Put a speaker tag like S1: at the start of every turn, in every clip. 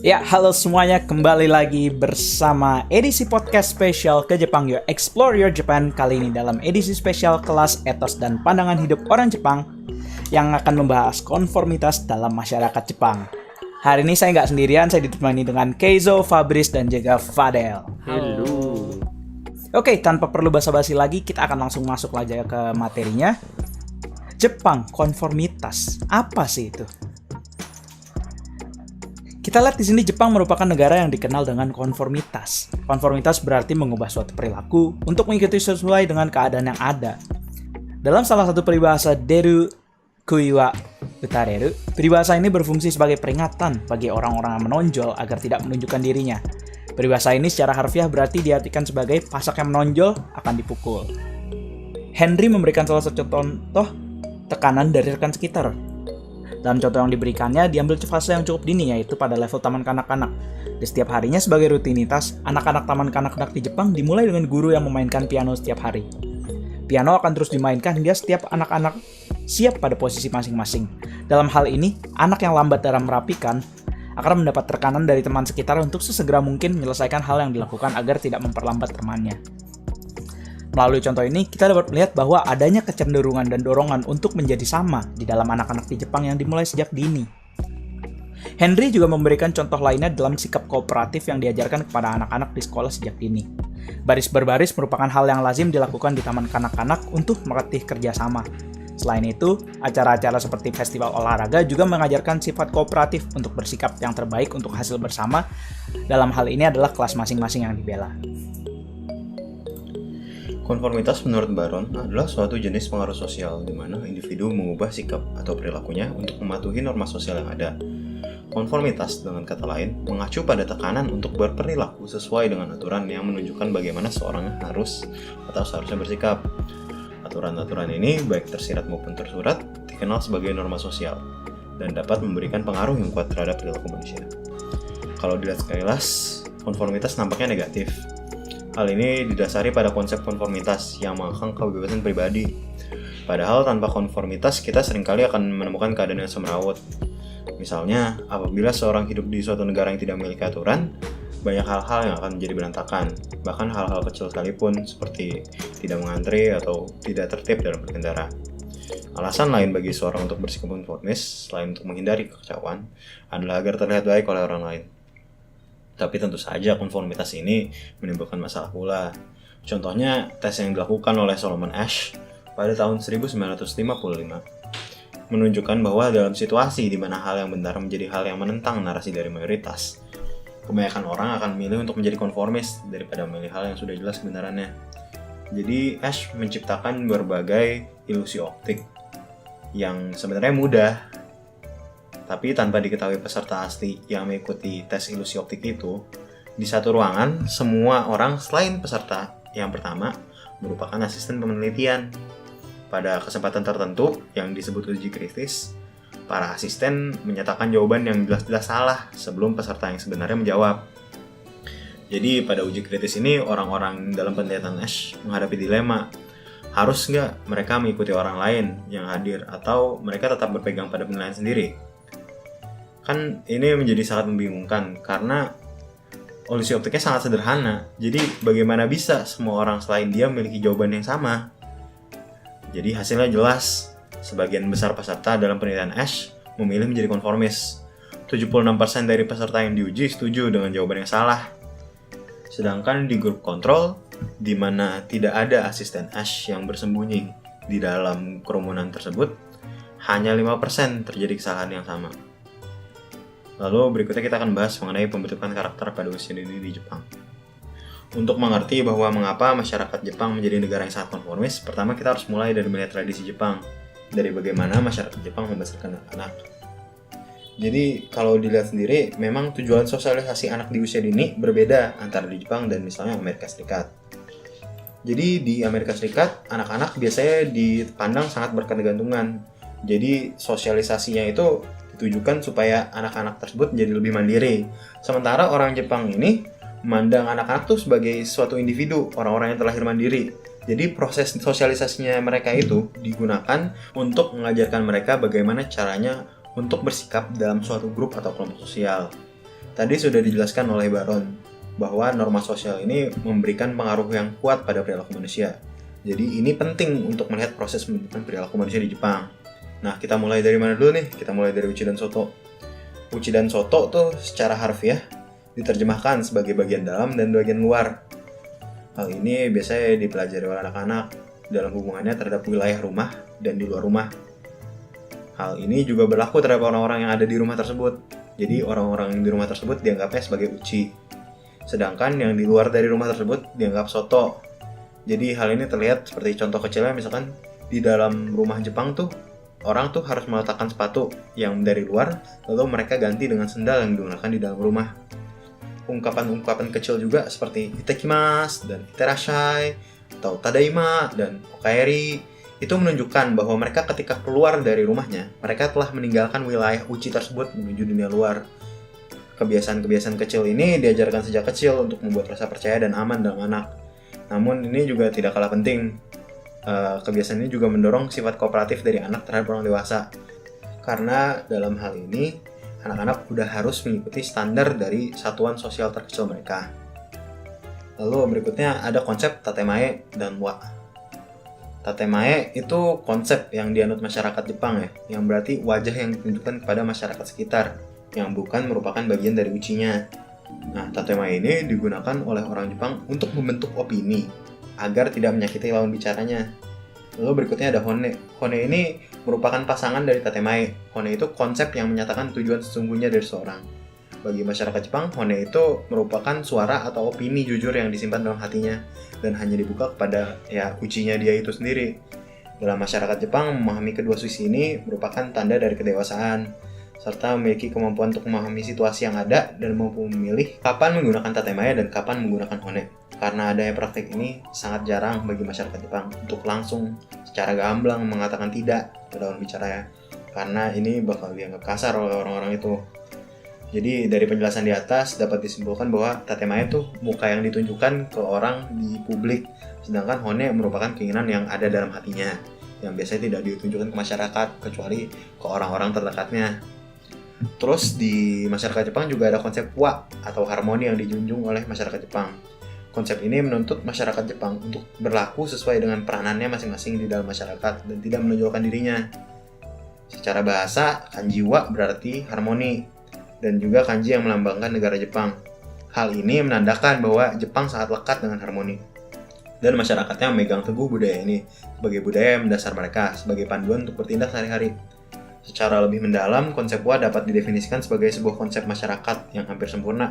S1: Ya, halo semuanya, kembali lagi bersama edisi podcast spesial ke Jepang Yo Explore Your Japan. Kali ini dalam edisi spesial kelas etos dan pandangan hidup orang Jepang yang akan membahas konformitas dalam masyarakat Jepang. Hari ini saya nggak sendirian, saya ditemani dengan Keizo, Fabris, dan juga Fadel.
S2: Halo.
S1: Oke, tanpa perlu basa-basi lagi, kita akan langsung masuk aja ke materinya. Jepang, konformitas. Apa sih itu? Kita lihat di sini Jepang merupakan negara yang dikenal dengan konformitas. Konformitas berarti mengubah suatu perilaku untuk mengikuti sesuai dengan keadaan yang ada. Dalam salah satu peribahasa Deru Kuiwa Utareru, peribahasa ini berfungsi sebagai peringatan bagi orang-orang yang menonjol agar tidak menunjukkan dirinya. Peribahasa ini secara harfiah berarti diartikan sebagai pasak yang menonjol akan dipukul. Henry memberikan salah satu contoh tekanan dari rekan sekitar. Dalam contoh yang diberikannya, diambil fase yang cukup dini, yaitu pada level taman kanak-kanak. Di setiap harinya sebagai rutinitas, anak-anak taman kanak-kanak di Jepang dimulai dengan guru yang memainkan piano setiap hari. Piano akan terus dimainkan hingga setiap anak-anak siap pada posisi masing-masing. Dalam hal ini, anak yang lambat dalam merapikan akan mendapat tekanan dari teman sekitar untuk sesegera mungkin menyelesaikan hal yang dilakukan agar tidak memperlambat temannya. Melalui contoh ini, kita dapat melihat bahwa adanya kecenderungan dan dorongan untuk menjadi sama di dalam anak-anak di Jepang yang dimulai sejak dini. Henry juga memberikan contoh lainnya dalam sikap kooperatif yang diajarkan kepada anak-anak di sekolah sejak dini. Baris berbaris merupakan hal yang lazim dilakukan di taman kanak-kanak untuk melatih kerjasama. Selain itu, acara-acara seperti festival olahraga juga mengajarkan sifat kooperatif untuk bersikap yang terbaik untuk hasil bersama. Dalam hal ini adalah kelas masing-masing yang dibela.
S2: Konformitas menurut Baron adalah suatu jenis pengaruh sosial di mana individu mengubah sikap atau perilakunya untuk mematuhi norma sosial yang ada. Konformitas, dengan kata lain, mengacu pada tekanan untuk berperilaku sesuai dengan aturan yang menunjukkan bagaimana seorang harus atau seharusnya bersikap. Aturan-aturan ini, baik tersirat maupun tersurat, dikenal sebagai norma sosial dan dapat memberikan pengaruh yang kuat terhadap perilaku manusia. Kalau dilihat sekilas, konformitas nampaknya negatif. Hal ini didasari pada konsep konformitas yang mengekang kebebasan pribadi. Padahal tanpa konformitas kita seringkali akan menemukan keadaan yang semrawut. Misalnya, apabila seorang hidup di suatu negara yang tidak memiliki aturan, banyak hal-hal yang akan menjadi berantakan. Bahkan hal-hal kecil sekalipun seperti tidak mengantri atau tidak tertib dalam berkendara. Alasan lain bagi seorang untuk bersikap konformis, selain untuk menghindari kekacauan, adalah agar terlihat baik oleh orang lain. Tapi tentu saja konformitas ini menimbulkan masalah pula. Contohnya, tes yang dilakukan oleh Solomon Asch pada tahun 1955 menunjukkan bahwa dalam situasi di mana hal yang benar menjadi hal yang menentang narasi dari mayoritas, kebanyakan orang akan memilih untuk menjadi konformis daripada memilih hal yang sudah jelas kebenarannya. Jadi, Asch menciptakan berbagai ilusi optik yang sebenarnya mudah, tapi tanpa diketahui peserta asli yang mengikuti tes ilusi optik itu, di satu ruangan, semua orang selain peserta yang pertama merupakan asisten penelitian. Pada kesempatan tertentu yang disebut uji kritis, para asisten menyatakan jawaban yang jelas-jelas salah sebelum peserta yang sebenarnya menjawab. Jadi pada uji kritis ini, orang-orang dalam penelitian Asch menghadapi dilema. Harus nggak mereka mengikuti orang lain yang hadir atau mereka tetap berpegang pada penilaian sendiri? Kan ini menjadi sangat membingungkan karena ilusi optiknya sangat sederhana. Jadi bagaimana bisa semua orang selain dia memiliki jawaban yang sama? Jadi hasilnya jelas. Sebagian besar peserta dalam penelitian Asch memilih menjadi konformis. 76% dari peserta yang diuji setuju dengan jawaban yang salah. Sedangkan di grup kontrol, di mana tidak ada asisten Asch yang bersembunyi di dalam kerumunan tersebut, hanya 5% terjadi kesalahan yang sama. Lalu berikutnya kita akan bahas mengenai pembentukan karakter pada usia dini di Jepang. Untuk mengerti bahwa mengapa masyarakat Jepang menjadi negara yang sangat konformis, pertama kita harus mulai dari melihat tradisi Jepang, dari bagaimana masyarakat Jepang membesarkan anak. Jadi kalau dilihat sendiri, memang tujuan sosialisasi anak di usia dini berbeda antara di Jepang dan misalnya Amerika Serikat. Jadi di Amerika Serikat, anak-anak biasanya dipandang sangat berketergantungan. Jadi sosialisasinya itu ditujukan supaya anak-anak tersebut menjadi lebih mandiri. Sementara orang Jepang ini memandang anak-anak tuh sebagai suatu individu, orang-orang yang terlahir mandiri. Jadi proses sosialisasinya mereka itu digunakan untuk mengajarkan mereka bagaimana caranya untuk bersikap dalam suatu grup atau kelompok sosial. Tadi sudah dijelaskan oleh Baron bahwa norma sosial ini memberikan pengaruh yang kuat pada perilaku manusia. Jadi ini penting untuk melihat proses pembentukan perilaku manusia di Jepang. Nah, kita mulai dari mana dulu nih? Kita mulai dari Uchi dan Soto. Uchi dan Soto tuh secara harfiah diterjemahkan sebagai bagian dalam dan bagian luar. Hal ini biasanya dipelajari oleh anak-anak dalam hubungannya terhadap wilayah rumah dan di luar rumah. Hal ini juga berlaku terhadap orang-orang yang ada di rumah tersebut. Jadi orang-orang di rumah tersebut dianggapnya sebagai Uchi. Sedangkan yang di luar dari rumah tersebut dianggap Soto. Jadi hal ini terlihat seperti contoh kecilnya, misalkan di dalam rumah Jepang tuh orang tuh harus meletakkan sepatu yang dari luar, lalu mereka ganti dengan sendal yang digunakan di dalam rumah. Ungkapan-ungkapan kecil juga seperti itekimasu dan iterashai atau tadaima dan okaeri itu menunjukkan bahwa mereka ketika keluar dari rumahnya, mereka telah meninggalkan wilayah Uchi tersebut menuju dunia luar. Kebiasaan-kebiasaan kecil ini diajarkan sejak kecil untuk membuat rasa percaya dan aman dalam anak. Namun ini juga tidak kalah penting. Kebiasaan ini juga mendorong sifat kooperatif dari anak terhadap orang dewasa. Karena dalam hal ini, anak-anak udah harus mengikuti standar dari satuan sosial terkecil mereka. Lalu berikutnya ada konsep tatemae dan wa. Tatemae itu konsep yang dianut masyarakat Jepang ya, yang berarti wajah yang ditunjukkan kepada masyarakat sekitar, yang bukan merupakan bagian dari uchinya. Nah, tatemae ini digunakan oleh orang Jepang untuk membentuk opini agar tidak menyakiti lawan bicaranya. Lalu berikutnya ada hone. Hone ini merupakan pasangan dari tatemae. Hone itu konsep yang menyatakan tujuan sesungguhnya dari seseorang. Bagi masyarakat Jepang, hone itu merupakan suara atau opini jujur yang disimpan dalam hatinya dan hanya dibuka kepada uchinya dia itu sendiri. Dalam masyarakat Jepang, memahami kedua sisi ini merupakan tanda dari kedewasaan, serta memiliki kemampuan untuk memahami situasi yang ada dan mampu memilih kapan menggunakan tatemae dan kapan menggunakan hone. Karena adanya praktik ini sangat jarang bagi masyarakat Jepang untuk langsung secara gamblang mengatakan tidak ke lawan bicaranya, karena ini bakal dianggap kasar oleh orang-orang itu. Jadi dari penjelasan di atas dapat disimpulkan bahwa tatemae itu muka yang ditunjukkan ke orang di publik, sedangkan hone merupakan keinginan yang ada dalam hatinya, yang biasanya tidak ditunjukkan ke masyarakat kecuali ke orang-orang terdekatnya. Terus di masyarakat Jepang juga ada konsep wa atau harmoni yang dijunjung oleh masyarakat Jepang. Konsep ini menuntut masyarakat Jepang untuk berlaku sesuai dengan peranannya masing-masing di dalam masyarakat dan tidak menonjolkan dirinya. Secara bahasa, kanji wa berarti harmoni dan juga kanji yang melambangkan negara Jepang. Hal ini menandakan bahwa Jepang sangat lekat dengan harmoni dan masyarakatnya memegang teguh budaya ini sebagai budaya yang mendasar mereka sebagai panduan untuk bertindak sehari-hari. Secara lebih mendalam, konsep wa dapat didefinisikan sebagai sebuah konsep masyarakat yang hampir sempurna,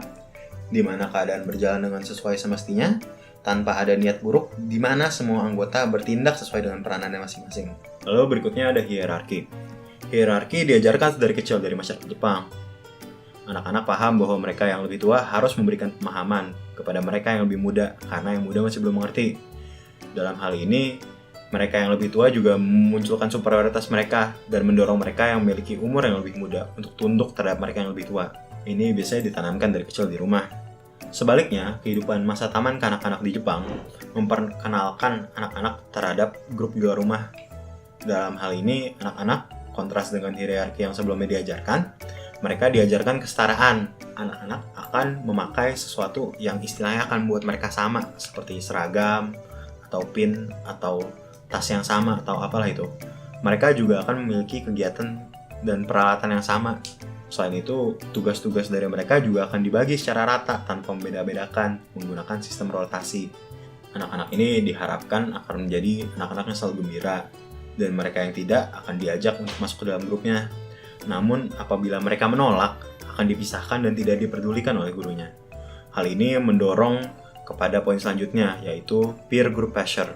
S2: di mana keadaan berjalan dengan sesuai semestinya, tanpa ada niat buruk, di mana semua anggota bertindak sesuai dengan peranannya masing-masing. Lalu berikutnya ada hierarki. Hierarki diajarkan dari kecil dari masyarakat Jepang. Anak-anak paham bahwa mereka yang lebih tua harus memberikan pemahaman kepada mereka yang lebih muda, karena yang muda masih belum mengerti. Dalam hal ini, mereka yang lebih tua juga memunculkan superioritas mereka dan mendorong mereka yang memiliki umur yang lebih muda untuk tunduk terhadap mereka yang lebih tua. Ini biasanya ditanamkan dari kecil di rumah. Sebaliknya, kehidupan masa taman kanak-kanak di Jepang memperkenalkan anak-anak terhadap grup di luar rumah. Dalam hal ini, anak-anak kontras dengan hierarki yang sebelumnya diajarkan, mereka diajarkan kesetaraan. Anak-anak akan memakai sesuatu yang istilahnya akan membuat mereka sama, seperti seragam, atau pin, atau tas yang sama, atau apalah itu. Mereka juga akan memiliki kegiatan dan peralatan yang sama. Selain itu, tugas-tugas dari mereka juga akan dibagi secara rata tanpa membeda-bedakan menggunakan sistem rotasi. Anak-anak ini diharapkan akan menjadi anak-anak yang selalu gembira, dan mereka yang tidak akan diajak untuk masuk ke dalam grupnya. Namun, apabila mereka menolak, akan dipisahkan dan tidak diperdulikan oleh gurunya. Hal ini mendorong kepada poin selanjutnya, yaitu peer group pressure.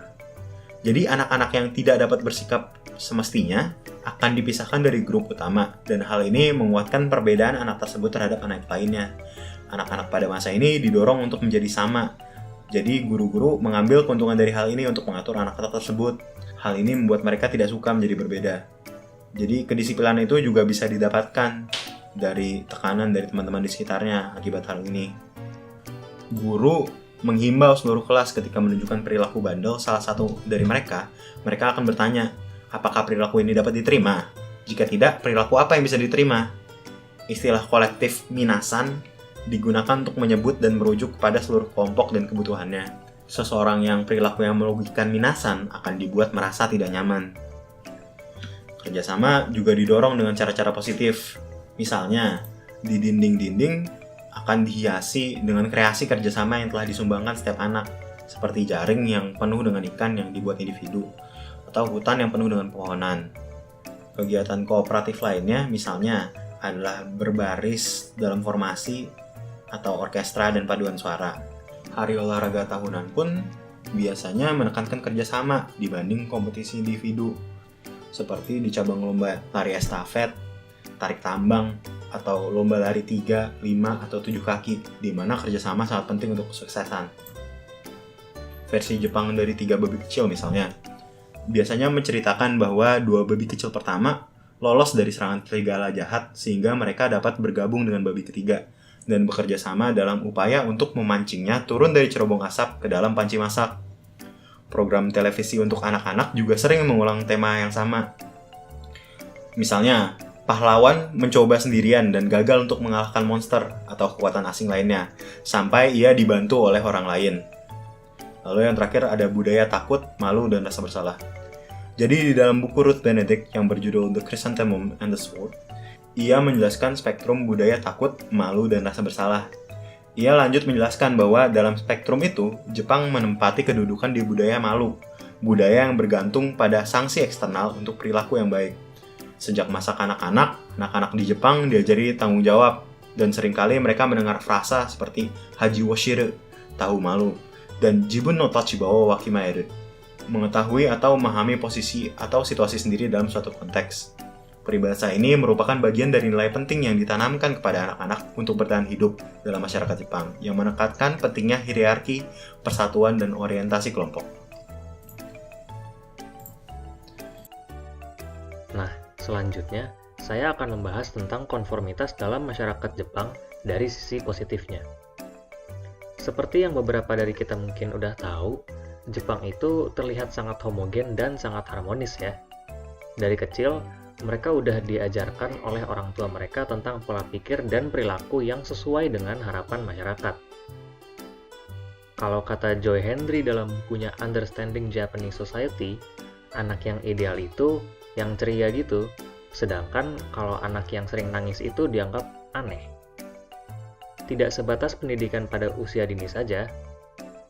S2: Jadi, anak-anak yang tidak dapat bersikap semestinya akan dipisahkan dari grup utama, dan hal ini menguatkan perbedaan anak tersebut terhadap anak lainnya. Anak-anak pada masa ini didorong untuk menjadi sama. Jadi, guru-guru mengambil keuntungan dari hal ini untuk mengatur anak-anak tersebut. Hal ini membuat mereka tidak suka menjadi berbeda. Jadi kedisiplinan itu juga bisa didapatkan dari tekanan dari teman-teman di sekitarnya akibat hal ini. Guru menghimbau seluruh kelas ketika menunjukkan perilaku bandel salah satu dari mereka akan bertanya, apakah perilaku ini dapat diterima? Jika tidak, perilaku apa yang bisa diterima? Istilah kolektif minasan digunakan untuk menyebut dan merujuk kepada seluruh kelompok dan kebutuhannya. Seseorang yang perilaku yang merugikan minasan akan dibuat merasa tidak nyaman. Kerjasama juga didorong dengan cara-cara positif. Misalnya, di dinding-dinding akan dihiasi dengan kreasi kerjasama yang telah disumbangkan setiap anak, seperti jaring yang penuh dengan ikan yang dibuat individu, atau hutan yang penuh dengan pohonan. Kegiatan kooperatif lainnya misalnya adalah berbaris dalam formasi atau orkestra dan paduan suara. Hari olahraga tahunan pun biasanya menekankan kerjasama dibanding kompetisi individu, seperti di cabang lomba lari estafet, tarik tambang, atau lomba lari 3, 5, atau 7 kaki, di mana kerjasama sangat penting untuk kesuksesan. Versi Jepang dari 3 babi kecil misalnya, biasanya menceritakan bahwa 2 babi kecil pertama lolos dari serangan serigala jahat sehingga mereka dapat bergabung dengan babi ketiga dan bekerja sama dalam upaya untuk memancingnya turun dari cerobong asap ke dalam panci masak. Program televisi untuk anak-anak juga sering mengulang tema yang sama. Misalnya, pahlawan mencoba sendirian dan gagal untuk mengalahkan monster atau kekuatan asing lainnya, sampai ia dibantu oleh orang lain. Lalu yang terakhir ada budaya takut, malu, dan rasa bersalah. Jadi di dalam buku Ruth Benedict yang berjudul The Chrysanthemum and the Sword, ia menjelaskan spektrum budaya takut, malu, dan rasa bersalah. Ia lanjut menjelaskan bahwa dalam spektrum itu, Jepang menempati kedudukan di budaya malu, budaya yang bergantung pada sanksi eksternal untuk perilaku yang baik. Sejak masa kanak-kanak, anak-anak di Jepang diajari tanggung jawab, dan seringkali mereka mendengar frasa seperti Haji wo shiru, tahu malu, dan Jibun no tachiba wo wakimaeru, mengetahui atau memahami posisi atau situasi sendiri dalam suatu konteks. Peribahasa ini merupakan bagian dari nilai penting yang ditanamkan kepada anak-anak untuk bertahan hidup dalam masyarakat Jepang, yang menekankan pentingnya hierarki, persatuan, dan orientasi kelompok.
S3: Nah, selanjutnya, saya akan membahas tentang konformitas dalam masyarakat Jepang dari sisi positifnya. Seperti yang beberapa dari kita mungkin udah tahu, Jepang itu terlihat sangat homogen dan sangat harmonis ya. Dari kecil, mereka udah diajarkan oleh orang tua mereka tentang pola pikir dan perilaku yang sesuai dengan harapan masyarakat. Kalau kata Joy Hendry dalam bukunya Understanding Japanese Society, anak yang ideal itu yang ceria gitu, sedangkan kalau anak yang sering nangis itu dianggap aneh. Tidak sebatas pendidikan pada usia dini saja,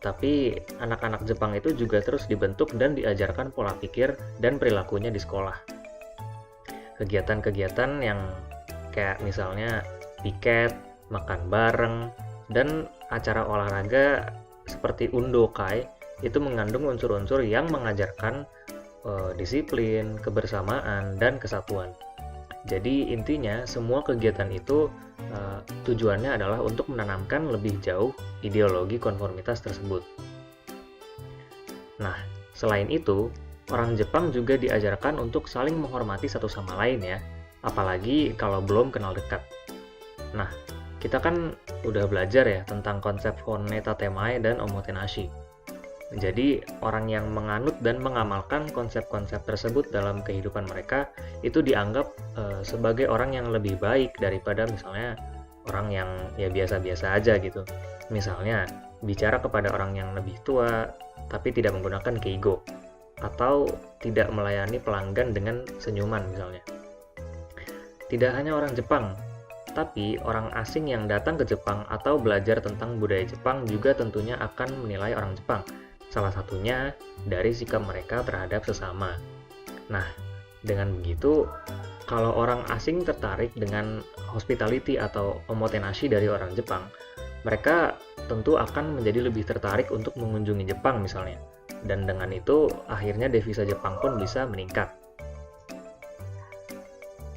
S3: tapi anak-anak Jepang itu juga terus dibentuk dan diajarkan pola pikir dan perilakunya di sekolah. Kegiatan-kegiatan yang kayak misalnya piket, makan bareng, dan acara olahraga seperti undokai itu mengandung unsur-unsur yang mengajarkan disiplin, kebersamaan, dan kesatuan. Jadi intinya semua kegiatan itu tujuannya adalah untuk menanamkan lebih jauh ideologi konformitas tersebut. Nah, selain itu, orang Jepang juga diajarkan untuk saling menghormati satu sama lain ya, apalagi kalau belum kenal dekat. Nah, kita kan udah belajar ya tentang konsep Honne Tatemae dan Omotenashi. Jadi, orang yang menganut dan mengamalkan konsep-konsep tersebut dalam kehidupan mereka itu dianggap sebagai orang yang lebih baik daripada misalnya orang yang ya biasa-biasa aja gitu. Misalnya, bicara kepada orang yang lebih tua tapi tidak menggunakan keigo, atau tidak melayani pelanggan dengan senyuman misalnya. Tidak hanya orang Jepang, tapi orang asing yang datang ke Jepang atau belajar tentang budaya Jepang juga tentunya akan menilai orang Jepang, salah satunya dari sikap mereka terhadap sesama. Nah, dengan begitu, kalau orang asing tertarik dengan hospitality atau omotenashi dari orang Jepang, mereka tentu akan menjadi lebih tertarik untuk mengunjungi Jepang misalnya. Dan dengan itu, akhirnya devisa Jepang pun bisa meningkat.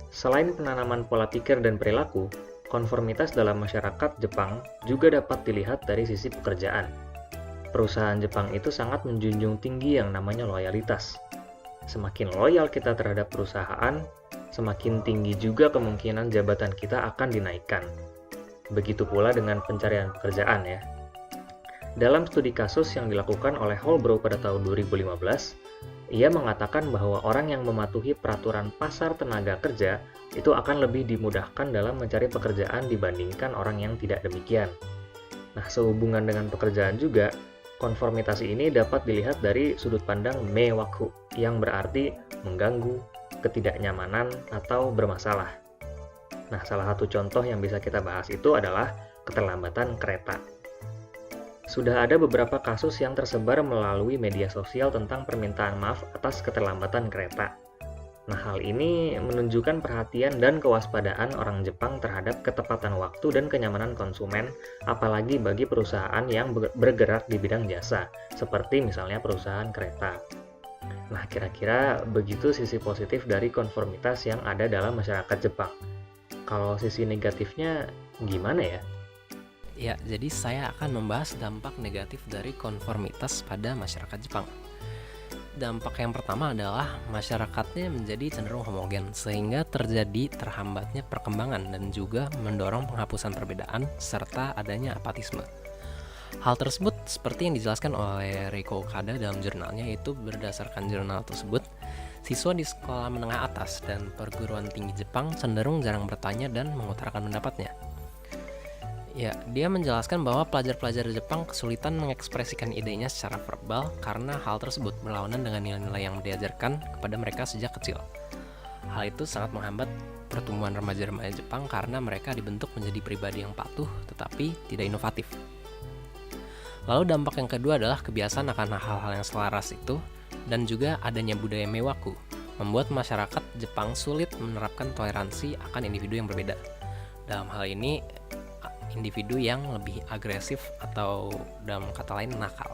S3: Selain penanaman pola pikir dan perilaku, konformitas dalam masyarakat Jepang juga dapat dilihat dari sisi pekerjaan. Perusahaan Jepang itu sangat menjunjung tinggi yang namanya loyalitas. Semakin loyal kita terhadap perusahaan, semakin tinggi juga kemungkinan jabatan kita akan dinaikkan. Begitu pula dengan pencarian pekerjaan ya. Dalam studi kasus yang dilakukan oleh Holbrook pada tahun 2015, Ia mengatakan bahwa orang yang mematuhi peraturan pasar tenaga kerja itu akan lebih dimudahkan dalam mencari pekerjaan dibandingkan orang yang tidak demikian. Nah, sehubungan dengan pekerjaan juga, konformitas ini dapat dilihat dari sudut pandang mewakhu, yang berarti mengganggu, ketidaknyamanan, atau bermasalah. Nah, salah satu contoh yang bisa kita bahas itu adalah keterlambatan kereta. Sudah ada beberapa kasus yang tersebar melalui media sosial tentang permintaan maaf atas keterlambatan kereta. Nah, hal ini menunjukkan perhatian dan kewaspadaan orang Jepang terhadap ketepatan waktu dan kenyamanan konsumen, apalagi bagi perusahaan yang bergerak di bidang jasa, seperti misalnya perusahaan kereta. Nah, kira-kira begitu sisi positif dari konformitas yang ada dalam masyarakat Jepang. Kalau sisi negatifnya gimana ya?
S4: Ya, jadi saya akan membahas dampak negatif dari konformitas pada masyarakat Jepang. Dampak yang pertama adalah masyarakatnya menjadi cenderung homogen, sehingga terjadi terhambatnya perkembangan dan juga mendorong penghapusan perbedaan serta adanya apatisme. Hal tersebut seperti yang dijelaskan oleh Reiko Okada dalam jurnalnya, itu berdasarkan jurnal tersebut, siswa di sekolah menengah atas dan perguruan tinggi Jepang cenderung jarang bertanya dan mengutarakan pendapatnya. Ya, dia menjelaskan bahwa pelajar-pelajar Jepang kesulitan mengekspresikan idenya secara verbal karena hal tersebut berlawanan dengan nilai-nilai yang diajarkan kepada mereka sejak kecil. Hal itu sangat menghambat pertumbuhan remaja-remaja Jepang karena mereka dibentuk menjadi pribadi yang patuh tetapi tidak inovatif. Lalu dampak yang kedua adalah kebiasaan akan hal-hal yang selaras itu dan juga adanya budaya mewaku, membuat masyarakat Jepang sulit menerapkan toleransi akan individu yang berbeda. Dalam hal ini, individu yang lebih agresif atau dalam kata lain nakal.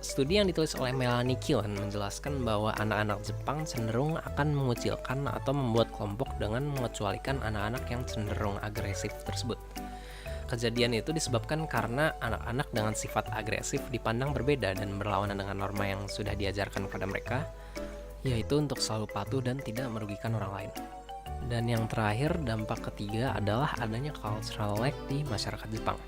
S4: Studi yang ditulis oleh Melanie Killen menjelaskan bahwa anak-anak Jepang cenderung akan mengucilkan atau membuat kelompok dengan mengecualikan anak-anak yang cenderung agresif tersebut. Kejadian itu disebabkan karena anak-anak dengan sifat agresif dipandang berbeda dan berlawanan dengan norma yang sudah diajarkan kepada mereka, yaitu untuk selalu patuh dan tidak merugikan orang lain. Dan yang terakhir, dampak ketiga adalah adanya cultural lag di masyarakat Jepang.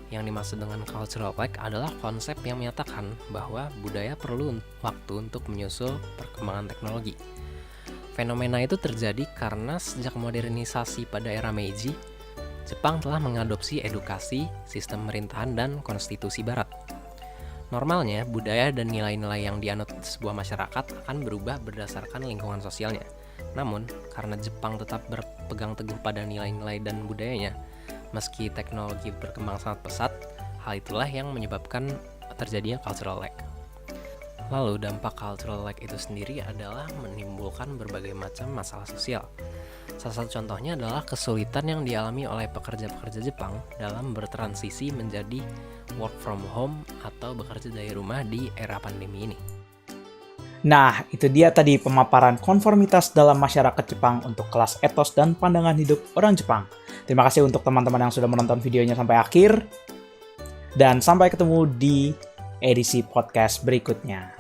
S4: Yang dimaksud dengan cultural lag adalah konsep yang menyatakan bahwa budaya perlu waktu untuk menyusul perkembangan teknologi. Fenomena itu terjadi karena sejak modernisasi pada era Meiji, Jepang telah mengadopsi edukasi, sistem pemerintahan, dan konstitusi barat. Normalnya, budaya dan nilai-nilai yang dianut sebuah masyarakat akan berubah berdasarkan lingkungan sosialnya. Namun, karena Jepang tetap berpegang teguh pada nilai-nilai dan budayanya, meski teknologi berkembang sangat pesat, hal itulah yang menyebabkan terjadinya cultural lag. Lalu, dampak cultural lag itu sendiri adalah menimbulkan berbagai macam masalah sosial. Salah satu contohnya adalah kesulitan yang dialami oleh pekerja-pekerja Jepang dalam bertransisi menjadi work from home atau bekerja dari rumah di era pandemi ini.
S1: Nah, itu dia tadi pemaparan konformitas dalam masyarakat Jepang untuk kelas etos dan pandangan hidup orang Jepang. Terima kasih untuk teman-teman yang sudah menonton videonya sampai akhir. Dan sampai ketemu di edisi podcast berikutnya.